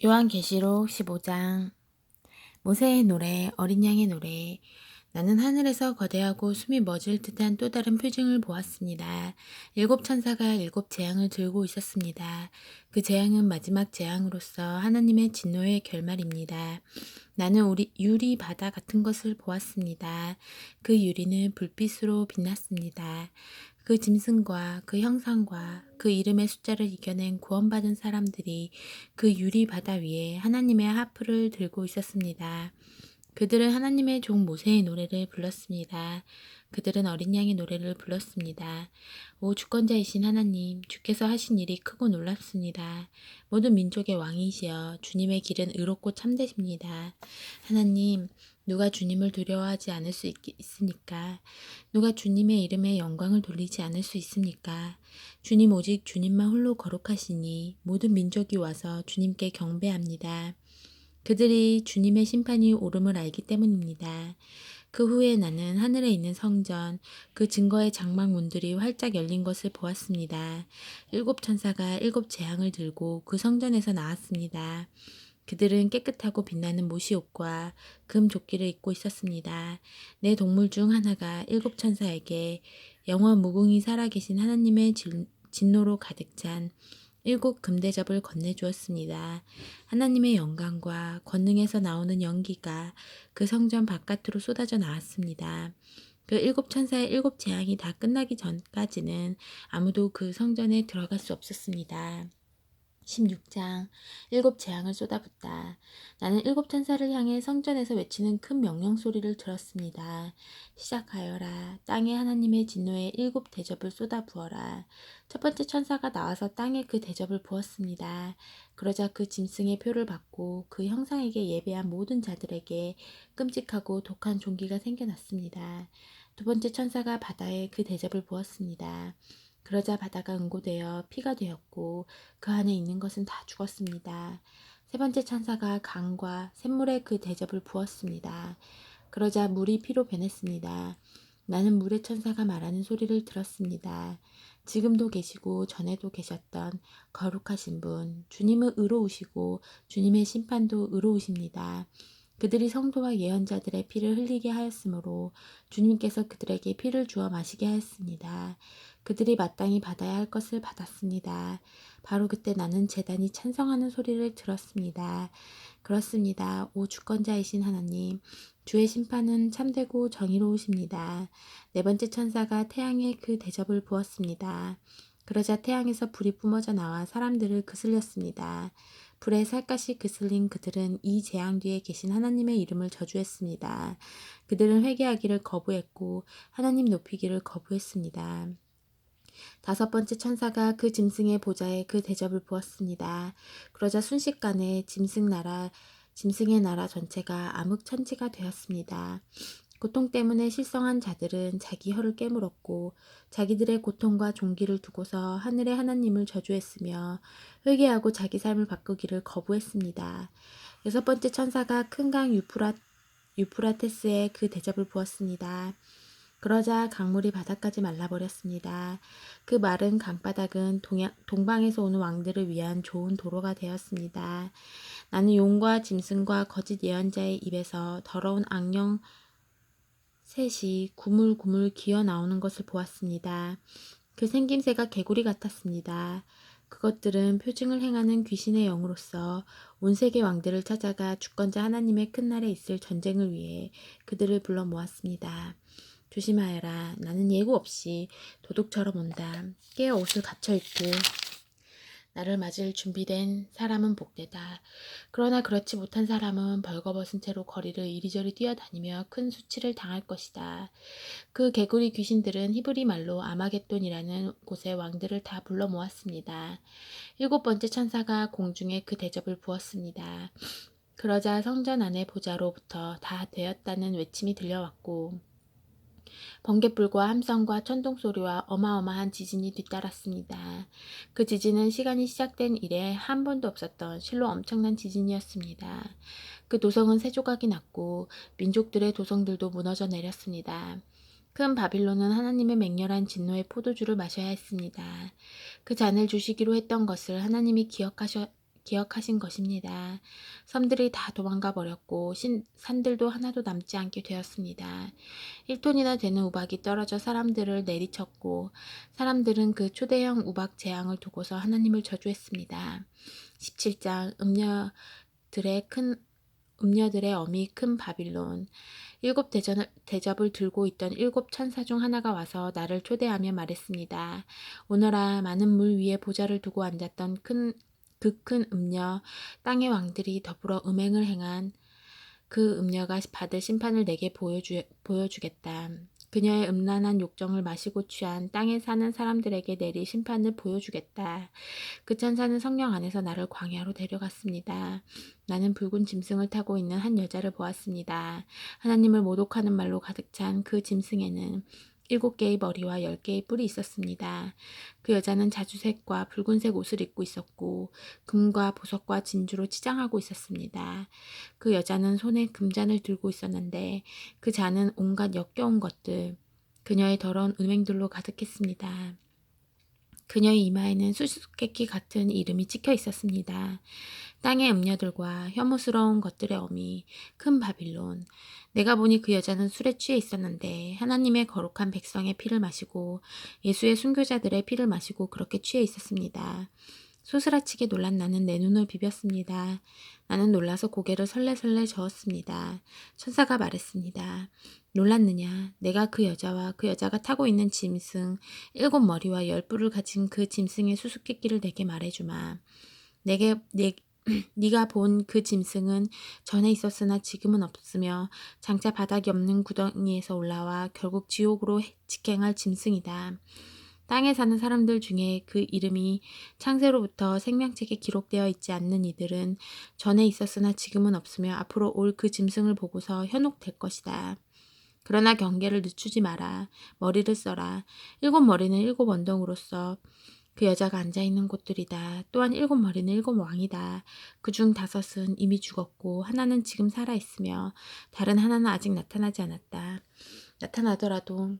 요한계시록 15장. 모세의 노래, 어린 양의 노래. 나는 하늘에서 거대하고 숨이 멎을 듯한 또 다른 표징을 보았습니다. 일곱 천사가 일곱 재앙을 들고 있었습니다. 그 재앙은 마지막 재앙으로서 하나님의 진노의 결말입니다. 나는 유리 바다 같은 것을 보았습니다. 그 유리는 불빛으로 빛났습니다. 그 짐승과 그 형상과 그 이름의 숫자를 이겨낸 구원받은 사람들이 그 유리 바다 위에 하나님의 하프를 들고 있었습니다. 그들은 하나님의 종 모세의 노래를 불렀습니다. 그들은 어린 양의 노래를 불렀습니다. 오 주권자이신 하나님, 주께서 하신 일이 크고 놀랍습니다. 모든 민족의 왕이시여, 주님의 길은 의롭고 참되십니다. 하나님, 누가 주님을 두려워하지 않을 수 있습니까? 누가 주님의 이름에 영광을 돌리지 않을 수 있습니까? 주님 오직 주님만 홀로 거룩하시니 모든 민족이 와서 주님께 경배합니다. 그들이 주님의 심판이 옳음을 알기 때문입니다. 그 후에 나는 하늘에 있는 성전, 그 증거의 장막문들이 활짝 열린 것을 보았습니다. 일곱 천사가 일곱 재앙을 들고 그 성전에서 나왔습니다. 그들은 깨끗하고 빛나는 못이 옷과 금 조끼를 입고 있었습니다. 내 동물 중 하나가 일곱 천사에게 영원 무궁히 살아계신 하나님의 진노로 가득 찬 일곱 금대접을 건네주었습니다. 하나님의 영광과 권능에서 나오는 연기가 그 성전 바깥으로 쏟아져 나왔습니다. 그 일곱 천사의 일곱 재앙이 다 끝나기 전까지는 아무도 그 성전에 들어갈 수 없었습니다. 16장. 일곱 재앙을 쏟아붓다. 나는 일곱 천사를 향해 성전에서 외치는 큰 명령 소리를 들었습니다. 시작하여라. 땅에 하나님의 진노의 일곱 대접을 쏟아부어라. 첫 번째 천사가 나와서 땅에 그 대접을 부었습니다. 그러자 그 짐승의 표를 받고 그 형상에게 예배한 모든 자들에게 끔찍하고 독한 종기가 생겨났습니다. 두 번째 천사가 바다에 그 대접을 부었습니다. 그러자 바다가 응고되어 피가 되었고 그 안에 있는 것은 다 죽었습니다. 세 번째 천사가 강과 샘물에 그 대접을 부었습니다. 그러자 물이 피로 변했습니다. 나는 물의 천사가 말하는 소리를 들었습니다. 지금도 계시고 전에도 계셨던 거룩하신 분, 주님은 의로우시고 주님의 심판도 의로우십니다. 그들이 성도와 예언자들의 피를 흘리게 하였으므로 주님께서 그들에게 피를 주어 마시게 하였습니다. 그들이 마땅히 받아야 할 것을 받았습니다. 바로 그때 나는 제단이 찬성하는 소리를 들었습니다. 그렇습니다. 오 주권자이신 하나님, 주의 심판은 참되고 정의로우십니다. 네 번째 천사가 태양에 그 대접을 부었습니다. 그러자 태양에서 불이 뿜어져 나와 사람들을 그슬렸습니다. 불에 살갗이 그슬린 그들은 이 재앙 뒤에 계신 하나님의 이름을 저주했습니다. 그들은 회개하기를 거부했고 하나님 높이기를 거부했습니다. 다섯 번째 천사가 그 짐승의 보좌에 그 대접을 부었습니다. 그러자 순식간에 짐승의 나라 전체가 암흑천지가 되었습니다. 고통 때문에 실성한 자들은 자기 혀를 깨물었고 자기들의 고통과 종기를 두고서 하늘의 하나님을 저주했으며 회개하고 자기 삶을 바꾸기를 거부했습니다. 여섯 번째 천사가 큰 강 유프라테스에 그 대접을 부었습니다. 그러자 강물이 바다까지 말라버렸습니다. 그 마른 강바닥은 동방에서 오는 왕들을 위한 좋은 도로가 되었습니다. 나는 용과 짐승과 거짓 예언자의 입에서 더러운 악령 셋이 구물구물 기어 나오는 것을 보았습니다. 그 생김새가 개구리 같았습니다. 그것들은 표징을 행하는 귀신의 영으로서 온 세계 왕들을 찾아가 주권자 하나님의 큰 날에 있을 전쟁을 위해 그들을 불러 모았습니다. 조심하여라. 나는 예고 없이 도둑처럼 온다. 깨어 옷을 갖춰 입고 나를 맞을 준비된 사람은 복되다. 그러나 그렇지 못한 사람은 벌거벗은 채로 거리를 이리저리 뛰어다니며 큰 수치를 당할 것이다. 그 개구리 귀신들은 히브리 말로 아마겟돈이라는 곳의 왕들을 다 불러 모았습니다. 일곱 번째 천사가 공중에 그 대접을 부었습니다. 그러자 성전 안의 보좌로부터 다 되었다는 외침이 들려왔고 번갯불과 함성과 천둥소리와 어마어마한 지진이 뒤따랐습니다. 그 지진은 시간이 시작된 이래 한 번도 없었던 실로 엄청난 지진이었습니다. 그 도성은 세 조각이 났고 민족들의 도성들도 무너져 내렸습니다. 큰 바빌론은 하나님의 맹렬한 진노의 포도주를 마셔야 했습니다. 그 잔을 주시기로 했던 것을 하나님이 기억하신 것입니다. 섬들이 다 도망가 버렸고 산들도 하나도 남지 않게 되었습니다. 1톤이나 되는 우박이 떨어져 사람들을 내리쳤고 사람들은 그 초대형 우박 재앙을 두고서 하나님을 저주했습니다. 17장 음녀들의 어미 큰 바빌론. 7대접을 들고 있던 7천사 중 하나가 와서 나를 초대하며 말했습니다. 오너라, 많은 물 위에 보좌를 두고 앉았던 그 큰 음녀, 땅의 왕들이 더불어 음행을 행한 그 음녀가 받을 심판을 내게 보여주겠다. 그녀의 음란한 욕정을 마시고 취한 땅에 사는 사람들에게 내릴 심판을 보여주겠다. 그 천사는 성령 안에서 나를 광야로 데려갔습니다. 나는 붉은 짐승을 타고 있는 한 여자를 보았습니다. 하나님을 모독하는 말로 가득 찬 그 짐승에는 7개의 머리와 10개의 뿔이 있었습니다. 그 여자는 자주색과 붉은색 옷을 입고 있었고 금과 보석과 진주로 치장하고 있었습니다. 그 여자는 손에 금잔을 들고 있었는데 그 잔은 온갖 역겨운 것들, 그녀의 더러운 음행들로 가득했습니다. 그녀의 이마에는 수수께끼 같은 이름이 찍혀 있었습니다. 땅의 음녀들과 혐오스러운 것들의 어미, 큰 바빌론. 내가 보니 그 여자는 술에 취해 있었는데 하나님의 거룩한 백성의 피를 마시고 예수의 순교자들의 피를 마시고 그렇게 취해 있었습니다. 소스라치게 놀란 나는 내 눈을 비볐습니다. 나는 놀라서 고개를 설레설레 저었습니다. 천사가 말했습니다. 놀랐느냐? 내가 그 여자와 그 여자가 타고 있는 짐승 7머리와 10뿔을 가진 그 짐승의 수수께끼를 내게 말해주마. 네가 본 그 짐승은 전에 있었으나 지금은 없으며 장차 바닥이 없는 구덩이에서 올라와 결국 지옥으로 직행할 짐승이다. 땅에 사는 사람들 중에 그 이름이 창세로부터 생명책에 기록되어 있지 않는 이들은 전에 있었으나 지금은 없으며 앞으로 올 그 짐승을 보고서 현혹될 것이다. 그러나 경계를 늦추지 마라. 머리를 써라. 7머리는 7언덩으로서 그 여자가 앉아있는 곳들이다. 또한 7머리는 7왕이다. 그중 5은 이미 죽었고 하나는 지금 살아있으며 다른 하나는 아직 나타나지 않았다. 나타나더라도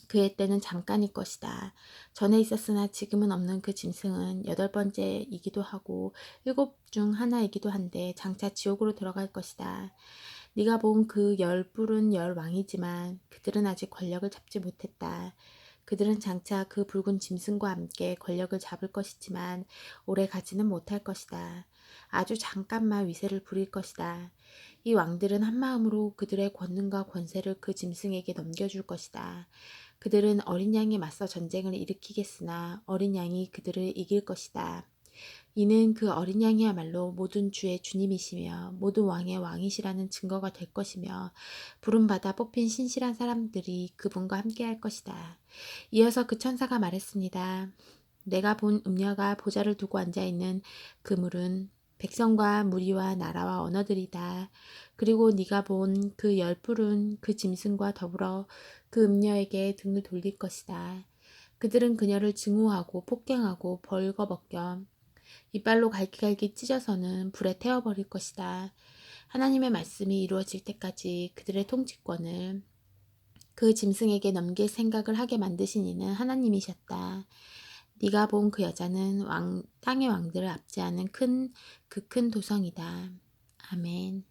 그의 때는 잠깐일 것이다. 전에 있었으나 지금은 없는 그 짐승은 8번째이기도 하고 7 중 하나이기도 한데 장차 지옥으로 들어갈 것이다. 네가 본 그 10뿔은 10왕이지만 그들은 아직 권력을 잡지 못했다. 그들은 장차 그 붉은 짐승과 함께 권력을 잡을 것이지만 오래 가지는 못할 것이다. 아주 잠깐만 위세를 부릴 것이다. 이 왕들은 한마음으로 그들의 권능과 권세를 그 짐승에게 넘겨줄 것이다. 그들은 어린 양에 맞서 전쟁을 일으키겠으나 어린 양이 그들을 이길 것이다. 이는 그 어린 양이야말로 모든 주의 주님이시며 모든 왕의 왕이시라는 증거가 될 것이며 부름받아 뽑힌 신실한 사람들이 그분과 함께할 것이다. 이어서 그 천사가 말했습니다. 내가 본 음녀가 보좌를 두고 앉아있는 그 물은 백성과 무리와 나라와 언어들이다. 그리고 네가 본 그 10뿔은 그 짐승과 더불어 그 음녀에게 등을 돌릴 것이다. 그들은 그녀를 증오하고 폭행하고 벌거벗겨 이빨로 갈기갈기 찢어서는 불에 태워버릴 것이다. 하나님의 말씀이 이루어질 때까지 그들의 통치권을 그 짐승에게 넘길 생각을 하게 만드신 이는 하나님이셨다. 네가 본 그 여자는 땅의 왕들을 압제하는 그 큰 도성이다. 아멘.